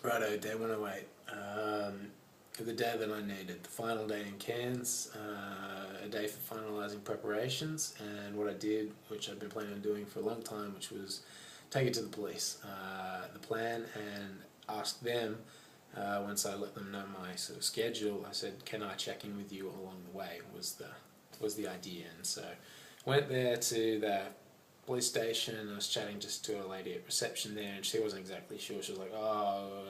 Righto, day 108. The day that I needed, the final day in Cairns, a day for finalising preparations, and what I did, which I've been planning on doing for a long time, which was take it to the police, the plan, and ask them, once I let them know my sort of schedule, I said, can I check in with you along the way, was the idea. And so went there to the police station. I was chatting just to a lady at reception there, and she wasn't exactly sure. She was like, oh,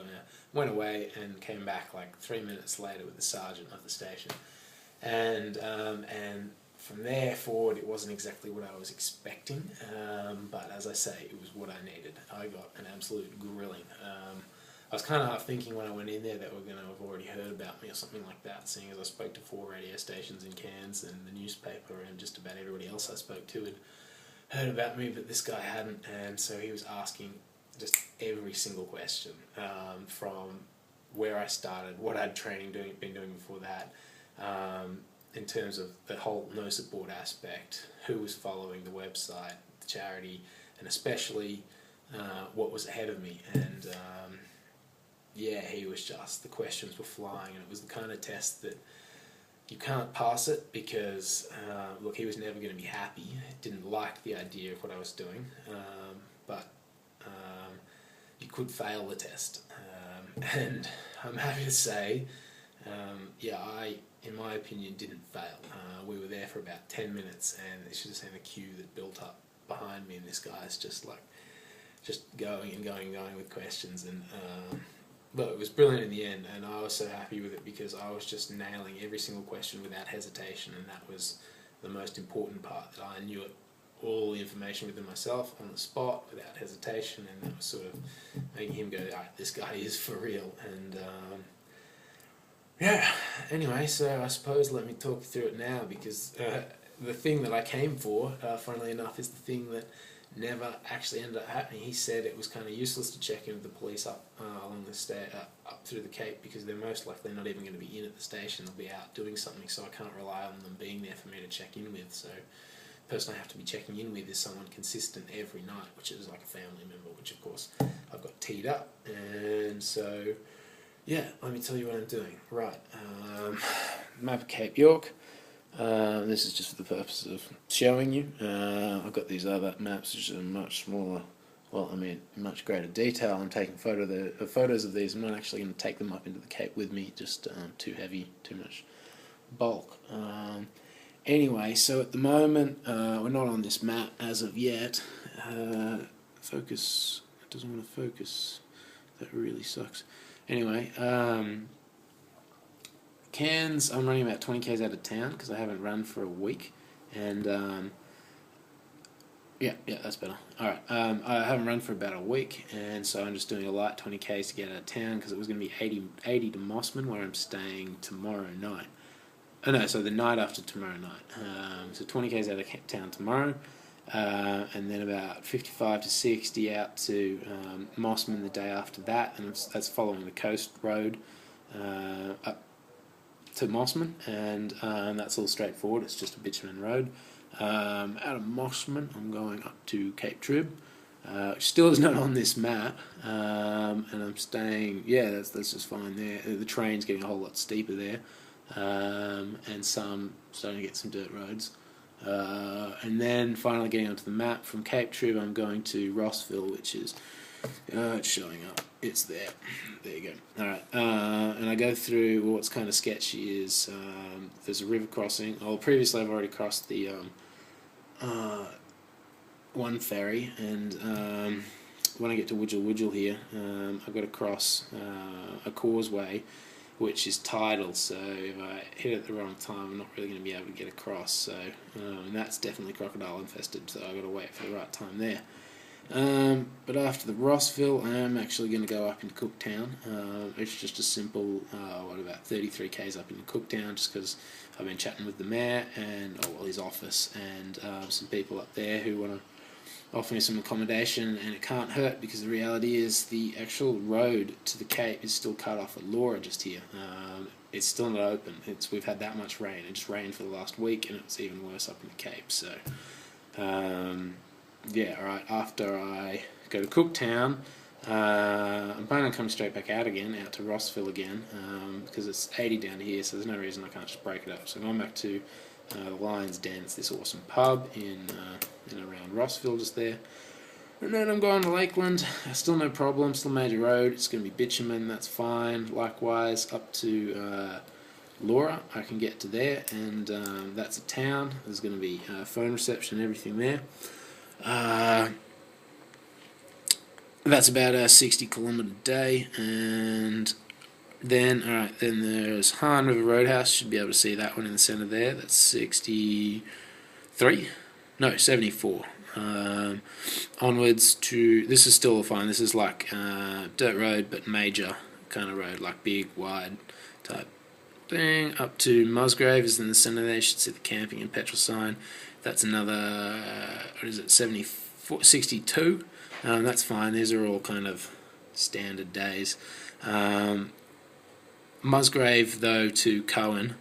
went away and came back like 3 minutes later with the sergeant of the station. And from there forward, it wasn't exactly what I was expecting, but as I say, it was what I needed. I got an absolute grilling. I was kind of half thinking when I went in there that we're going to have already heard about me or something like that, seeing as I spoke to 4 radio stations in Cairns and the newspaper, and just about everybody else I spoke to had heard about me, but this guy hadn't. And so he was asking just every single question, from where I started, what I'd been doing before that, in terms of the whole no support aspect, who was following the website, the charity, and especially what was ahead of me. And yeah, he was just, the questions were flying, and it was the kind of test that you can't pass it because, look, he was never going to be happy. He didn't like the idea of what I was doing, but you could fail the test. And I'm happy to say, yeah, I, in my opinion, didn't fail. We were there for about 10 minutes, and you should have seen the queue that built up behind me, and this guy's just going and going and going with questions. And but it was brilliant in the end, and I was so happy with it because I was just nailing every single question without hesitation, and that was the most important part, that I knew it, all the information within myself on the spot without hesitation, and that was sort of making him go, alright, this guy is for real. And yeah, anyway, so I suppose let me talk you through it now, because the thing that I came for, funnily enough, is the thing that never actually ended up happening. He said it was kind of useless to check in with the police up along the up through the Cape, because they're most likely not even going to be in at the station. They'll be out doing something, so I can't rely on them being there for me to check in with. So the person I have to be checking in with is someone consistent every night, which is like a family member, which of course I've got teed up. And so yeah, let me tell you what I'm doing. Right, map of Cape York. This is just for the purpose of showing you. I've got these other maps which are much smaller, well, I mean, much greater detail. I'm taking photos of these. I'm not actually going to take them up into the Cape with me, just too heavy, too much bulk. Anyway, so at the moment, we're not on this map as of yet. Focus, it doesn't want to focus. That really sucks. Anyway, Cairns, I'm running about 20 k's out of town because I haven't run for a week, and yeah, that's better. Alright, I haven't run for about a week, and so I'm just doing a light 20 k's to get out of town, because it was going to be 80 to Mossman, where I'm staying tomorrow night. Oh no, so the night after tomorrow night. So 20 k's out of town tomorrow, and then about 55 to 60 out to Mossman the day after that, and that's following the coast road up to Mossman, and that's all straightforward. It's just a bitumen road. Out of Mossman, I'm going up to Cape Trib, which still is not on this map, and I'm staying. Yeah, that's just fine there. The train's getting a whole lot steeper there, and starting to get some dirt roads. And then finally getting onto the map from Cape Trib, I'm going to Rossville, which is it's showing up. It's there. There you go. Alright, and I go through what's kind of sketchy is there's a river crossing. Well, previously I've already crossed the one ferry, and when I get to Widgel here, I've got to cross a causeway which is tidal, so if I hit it at the wrong time, I'm not really going to be able to get across. So and that's definitely crocodile infested, so I've got to wait for the right time there. But after the Rossville, I am actually going to go up into Cooktown. It's just a simple, about 33 k's up into Cooktown, just because I've been chatting with the mayor and his office, and some people up there who want to offer me some accommodation, and it can't hurt, because the reality is the actual road to the Cape is still cut off at Laura just here. It's still not open. We've had that much rain. It just rained for the last week, and it's even worse up in the Cape. So yeah, alright, after I go to Cooktown, I'm planning on coming straight back out again, out to Rossville again, because it's 80 down here, so there's no reason I can't just break it up. So going back to the Lion's Den, it's this awesome pub in around Rossville, just there. And then I'm going to Lakeland, still no problem, still major road, it's going to be bitumen, that's fine. Likewise, up to Laura, I can get to there, and that's a town. There's going to be phone reception and everything there. That's about a 60-kilometre day, and then then there's Han River Roadhouse. Should be able to see that one in the centre there. That's 63, no 74. Onwards to, this is still fine. This is like dirt road, but major kind of road, like big, wide type thing. Up to Musgrave is in the centre there. You should see the camping and petrol sign. That's another, what is it, 62. That's fine. These are all kind of standard days. Musgrave, though, to Cohen,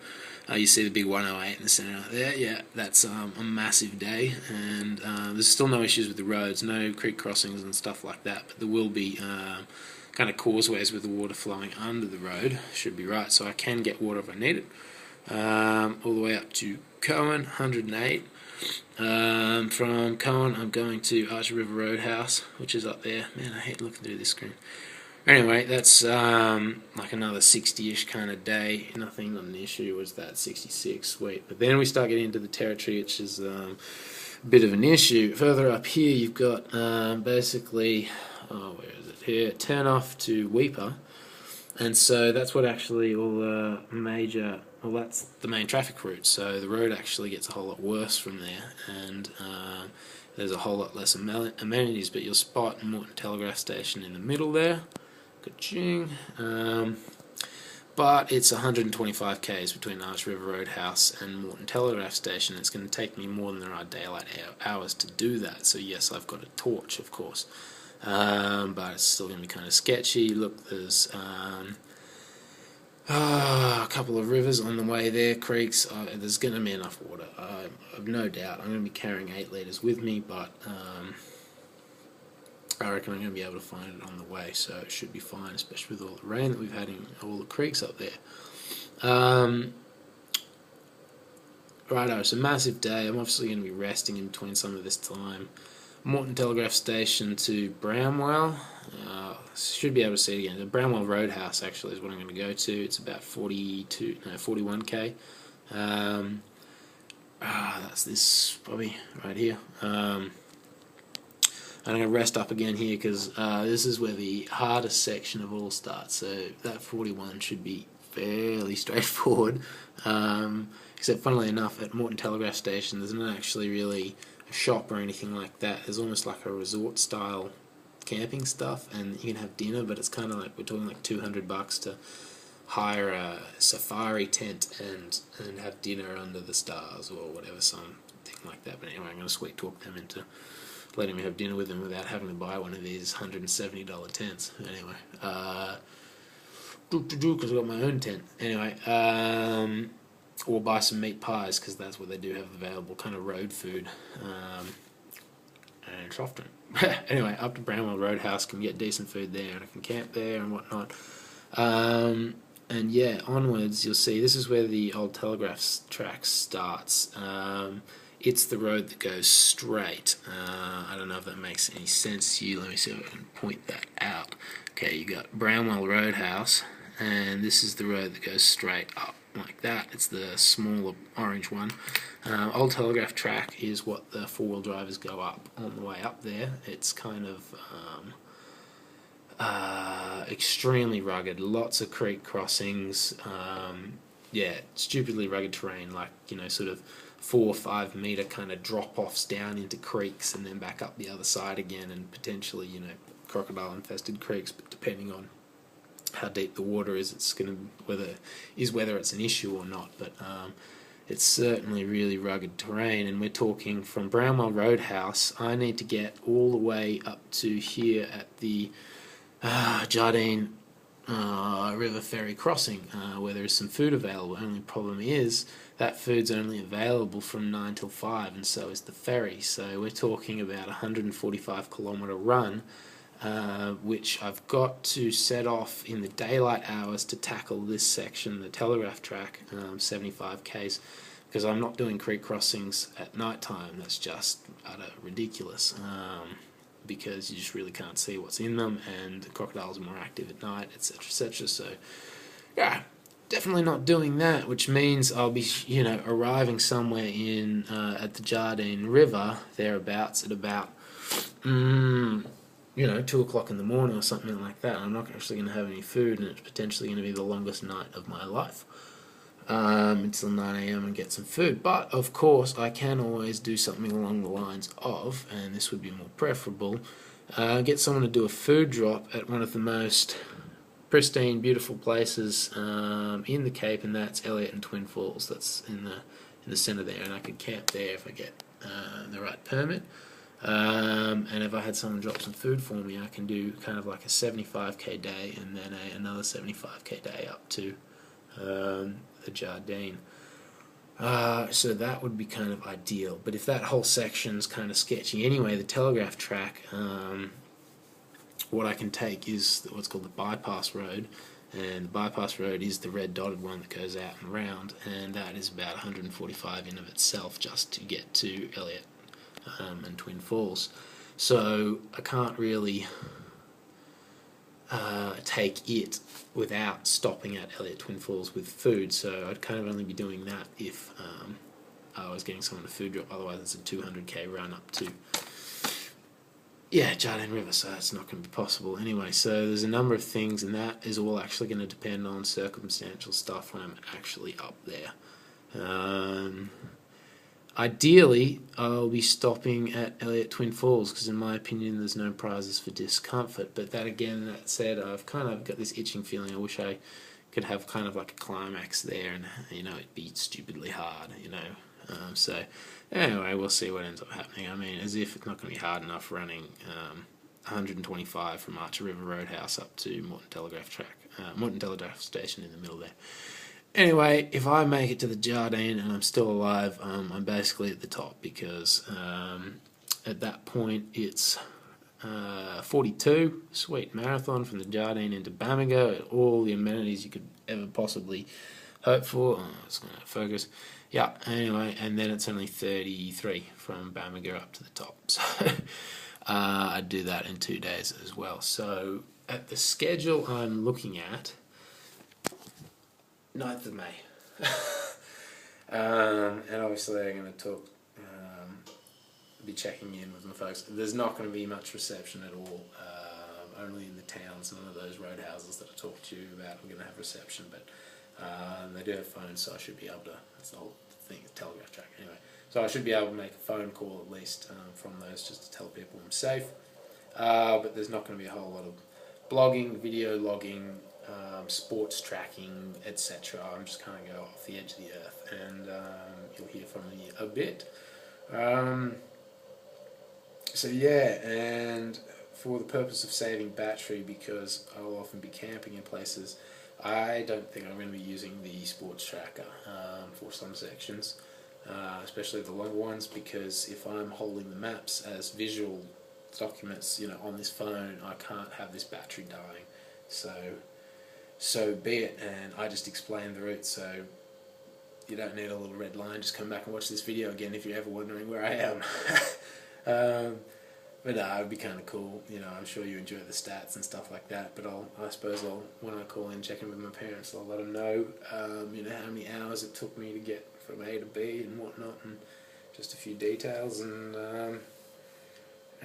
you see the big 108 in the centre there. Yeah, that's a massive day, and there's still no issues with the roads, no creek crossings and stuff like that, but there will be kind of causeways with the water flowing under the road. Should be right, so I can get water if I need it. All the way up to Cohen, 108. From Cohen, I'm going to Archer River Roadhouse, which is up there. Man, I hate looking through this screen. Anyway, that's like another 60-ish kind of day. Nothing, not an issue. Was that 66? Sweet. But then we start getting into the territory, which is a bit of an issue. Further up here, you've got basically, where is it? Here, turn off to Weeper. And so that's what actually all the major, well, that's the main traffic route. So the road actually gets a whole lot worse from there, and there's a whole lot less amenities. But you'll spot Morton Telegraph Station in the middle there. Ka-ching. But it's 125 k's between Arch River Roadhouse and Morton Telegraph Station. It's going to take me more than there are daylight hours to do that. So yes, I've got a torch, of course. But it's still going to be kind of sketchy. Look, there's a couple of rivers on the way there, creeks. There's going to be enough water, I've no doubt. I'm going to be carrying 8 litres with me, but I reckon I'm going to be able to find it on the way, so it should be fine, especially with all the rain that we've had in all the creeks up there. Righto, it's a massive day. I'm obviously going to be resting in between some of this time. Morton Telegraph Station to Bramwell. Should be able to see it again. The Bramwell Roadhouse actually is what I'm going to go to. It's about 41k. That's this probably right here. I'm going to rest up again here because this is where the hardest section of all starts. So that 41 should be fairly straightforward. Except funnily enough, at Morton Telegraph Station there's not actually really a shop or anything like that. There's almost like a resort style camping stuff, and you can have dinner, but it's kind of like, we're talking like $200 to hire a safari tent and have dinner under the stars or whatever, something like that. But anyway, I'm going to sweet talk them into letting me have dinner with them without having to buy one of these $170 tents. Anyway, because I've got my own tent. Anyway, or buy some meat pies, because that's what they do have available, kind of road food, and soft drink. Anyway, up to Bramwell Roadhouse, can get decent food there, and I can camp there and whatnot. And yeah, onwards, you'll see this is where the old telegraph track starts. It's the road that goes straight. I don't know if that makes any sense to you. Let me see if I can point that out. Okay, you got Bramwell Roadhouse, and this is the road that goes straight up like that. It's the smaller orange one. Old telegraph track is what the four-wheel drivers go up on the way up there. It's kind of extremely rugged, lots of creek crossings. Yeah, stupidly rugged terrain, like, you know, sort of 4 or 5 meter kind of drop-offs down into creeks and then back up the other side again, and potentially, you know, crocodile-infested creeks, but depending on how deep the water is, it's going to whether it's an issue or not. But it's certainly really rugged terrain, and we're talking from Bramwell Roadhouse. I need to get all the way up to here at the Jardine River Ferry crossing, where there is some food available. Only problem is that food's only available from 9 till 5, and so is the ferry. So we're talking about a 145 kilometre run which I've got to set off in the daylight hours to tackle this section, the telegraph track, 75 k's, because I'm not doing creek crossings at night time. That's just utter ridiculous, because you just really can't see what's in them, and the crocodiles are more active at night, etc., etc. So, yeah, definitely not doing that, which means I'll be, arriving somewhere in at the Jardine River thereabouts at about 2 o'clock in the morning or something like that. I'm not actually going to have any food, and it's potentially going to be the longest night of my life, until 9 a.m. and get some food. But of course I can always do something along the lines of, and this would be more preferable, get someone to do a food drop at one of the most pristine, beautiful places in the Cape, and that's Elliot and Twin Falls. That's in the centre there, and I could camp there if I get the right permit. And if I had someone drop some food for me, I can do kind of like a 75k day, and then another 75k day up to the Jardine. So that would be kind of ideal. But if that whole section's kind of sketchy anyway, the telegraph track, what I can take is what's called the bypass road, and the bypass road is the red dotted one that goes out and round, and that is about 145 in of itself just to get to Elliot and Twin Falls. So I can't really take it without stopping at Elliot Twin Falls with food, so I'd kind of only be doing that if I was getting someone to food drop. Otherwise it's a 200k run up to Jardine River, so that's not going to be possible anyway. So there's a number of things, and that is all actually going to depend on circumstantial stuff when I'm actually up there. Ideally, I'll be stopping at Elliot Twin Falls, because in my opinion there's no prizes for discomfort. But that said, I've kind of got this itching feeling. I wish I could have kind of like a climax there, and it'd be stupidly hard, so anyway, we'll see what ends up happening. I mean, as if it's not going to be hard enough running 125 from Archer River Roadhouse up to Moreton Telegraph Station in the middle there. Anyway, if I make it to the Jardine and I'm still alive, I'm basically at the top, because at that point it's 42, sweet marathon from the Jardine into Bamaga, all the amenities you could ever possibly hope for. Oh, it's going to focus. Yeah, anyway, and then it's only 33 from Bamaga up to the top. So I'd do that in 2 days as well. So at the schedule I'm looking at, 9th of May. And obviously I'm going to be checking in with my folks. There's not going to be much reception at all, only in the towns. None of those roadhouses that I talked to you about are going to have reception, but they do have phones, so I should be able to, that's the whole thing, telegraph track anyway. So I should be able to make a phone call at least from those, just to tell people I'm safe. But there's not going to be a whole lot of blogging, video logging, sports tracking, etc. I'm just kind of go off the edge of the earth, and you'll hear from me a bit. So yeah, and for the purpose of saving battery, because I'll often be camping in places, I don't think I'm going to be using the sports tracker for some sections, especially the longer ones, because if I'm holding the maps as visual documents, on this phone, I can't have this battery dying. So be it, and I just explained the route, so you don't need a little red line. Just come back and watch this video again if you're ever wondering where I am. But it would be kind of cool. I'm sure you enjoy the stats and stuff like that. But I suppose when I call in, check in with my parents, I'll let them know, how many hours it took me to get from A to B and whatnot, and just a few details. And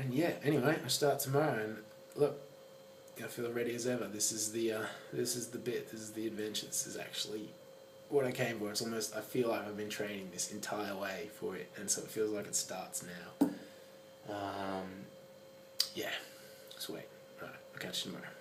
yeah, anyway, I start tomorrow, and look, I feel ready as ever. This is the bit. This is the adventure. This is actually what I came for. It's almost, I feel like I've been training this entire way for it, and so it feels like it starts now. Yeah, sweet. Right, I'll catch you tomorrow.